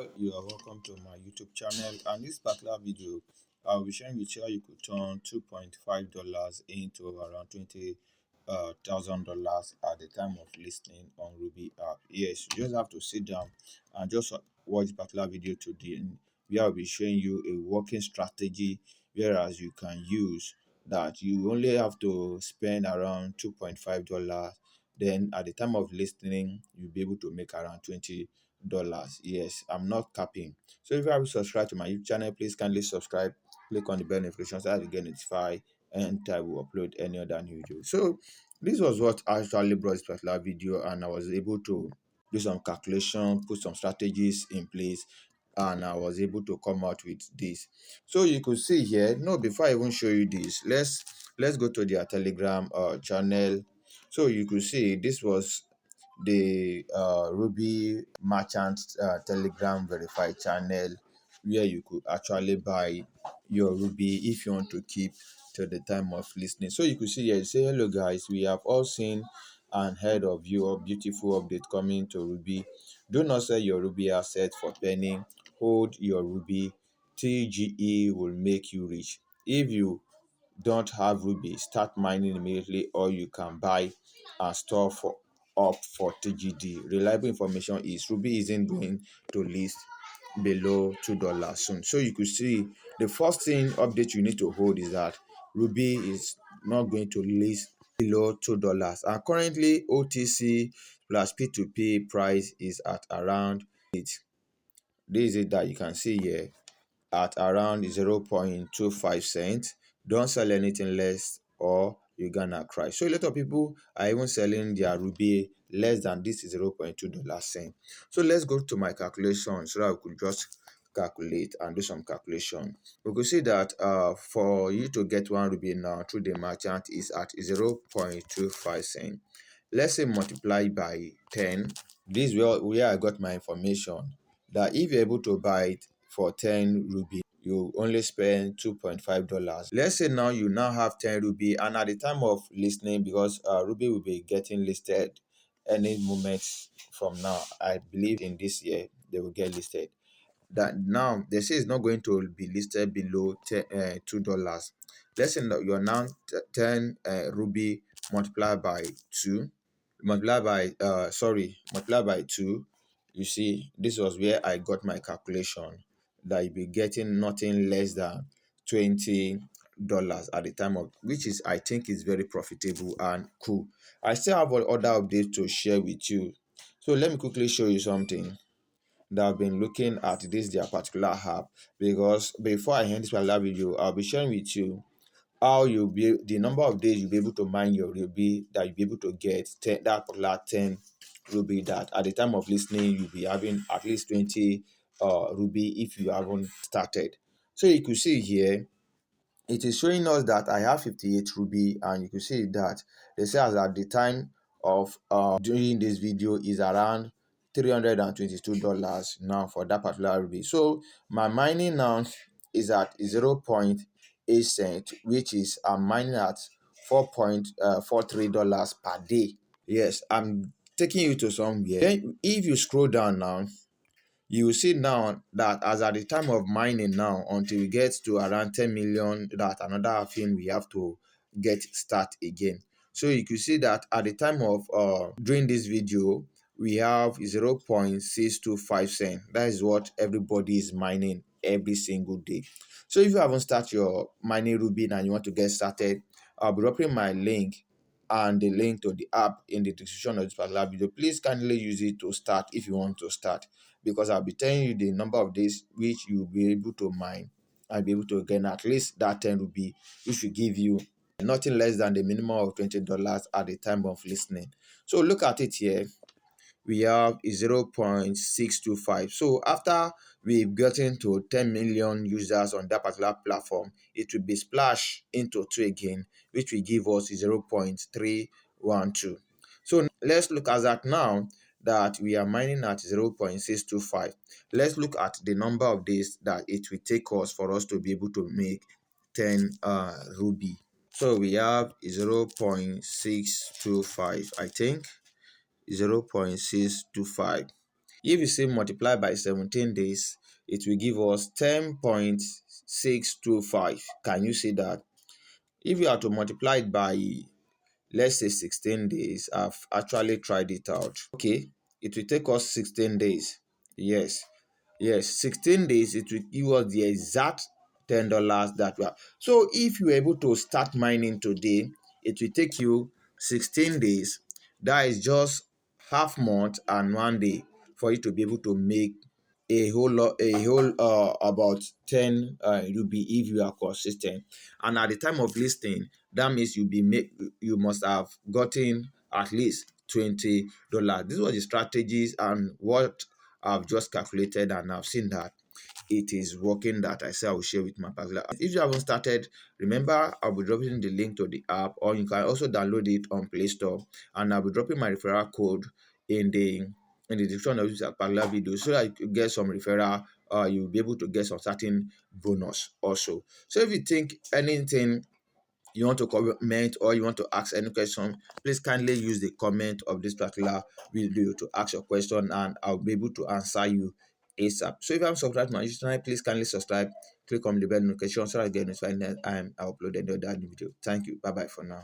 You are welcome to my YouTube channel, and this particular video I'll be sharing with you how you could turn $2.5 into around $20,000 at the time of listening on Rubi app. Yes, you just have to sit down and just watch this particular video today, where I'll be showing you a working strategy whereas you can use that. You only have to spend around $2.5. Then at the time of listening you'll be able to make around $20. Yes, I'm not capping. So if you haven't subscribed to my YouTube channel, please kindly subscribe, click on the bell notification so that you get notified and I will upload any other new video. So this was what actually brought this particular video, and I was able to do some calculation, put some strategies in place, and I was able to come out with this. So you could see here. No, before I even show you this, let's go to their Telegram channel. So you could see this was the Ruby merchant Telegram verified channel, where you could actually buy your Ruby if you want to keep till the time of listening. So you could see here, say hello guys, we have all seen and heard of your beautiful update coming to Ruby. Do not sell your Ruby asset for penny. Hold your Ruby. TGE will make you rich. If you don't have Ruby, start mining immediately, or you can buy and store for up for TGD. Reliable information is Ruby isn't going to list below $2 soon. So you could see the first thing update you need to hold is that Ruby is not going to list below $2, and currently OTC plus P2P price is at around 8. This is it that you can see here, at around 0.25 cents. Don't sell anything less or you're gonna cry. So a lot of people are even selling their Ruby less than this $0.2 cent. So let's go to my calculation so that we could just calculate and do some calculation. We could see that for you to get one Ruby now through the merchant is at 0.25 cent. Let's say multiply by 10. This is where I got my information, that if you're able to buy it for 10 Ruby, you only spend $2.5. Let's say now you now have 10 Ruby, and at the time of listening, because Ruby will be getting listed any moment from now, I believe in this year they will get listed. That now they say it's not going to be listed below $2. Let's say that you are now 10 Ruby multiplied by 2, multiply by 2. You see, this was where I got my calculation, that you'll be getting nothing less than $20 at the time of, which is, I think, is very profitable and cool. I still have other updates to share with you, so let me quickly show you something that I've been looking at this their particular app. Because before I end this particular video, I'll be sharing with you how you'll be, the number of days you'll be able to mine your Ruby, that you'll be able to get that particular 10 Ruby, that at the time of listening you'll be having at least 20 Ruby if you haven't started. So you could see here it is showing us that I have 58 Ruby, and you can see that they say as at the time of doing this video is around $322 now for that particular Ruby. So my mining now is at 0.8 cent, which is I'm mining at $4.43 per day. Yes, I'm taking you to somewhere. Then if you scroll down now, you will see now that as at the time of mining now, until we get to around 10 million, that another thing we have to get start again. So you can see that at the time of doing this video, we have 0.625 cent. That is what everybody is mining every single day. So if you haven't started your mining Ruby and you want to get started, I'll be dropping my link and the link to the app in the description of this particular video. Please kindly use it to start if you want to start, because I'll be telling you the number of days which you'll be able to mine. I'll be able to gain at least that 10 Ruby, which will give you nothing less than the minimum of $20 at the time of listening. So look at it here. We have 0.625. So after we've gotten to 10 million users on that particular platform, it will be splashed into 2 again, which will give us 0.312. So let's look at that now, that we are mining at 0.625. Let's look at the number of days that it will take us for us to be able to make 10 Ruby. So we have 0.625, I think 0.625. If you say multiply by 17 days, it will give us 10.625. Can you see that? If you are to multiply it by, let's say, 16 days, I've actually tried it out. Okay, it will take us 16 days. Yes, yes, 16 days, it will give us the exact $10 that we have. So if you are able to start mining today, it will take you 16 days. That is just half month and 1 day for you to be able to make about 10 ruby if you are consistent. And at the time of listing, that means you must have gotten at least $20. This was the strategies and what I've just calculated, and I've seen that it is working, that I say I will share with my particular. If you haven't started, remember I'll be dropping the link to the app, or you can also download it on Play Store, and I'll be dropping my referral code in the description of this particular video, so that you get some referral. You'll be able to get some certain bonus also. So if you think anything you want to comment, or you want to ask any question, please kindly use the comment of this particular video to ask your question, and I'll be able to answer you ASAP. So if you haven't subscribed to my YouTube channel, please kindly subscribe, click on the bell notification so I get notified next time I upload another video. Thank you. Bye bye for now.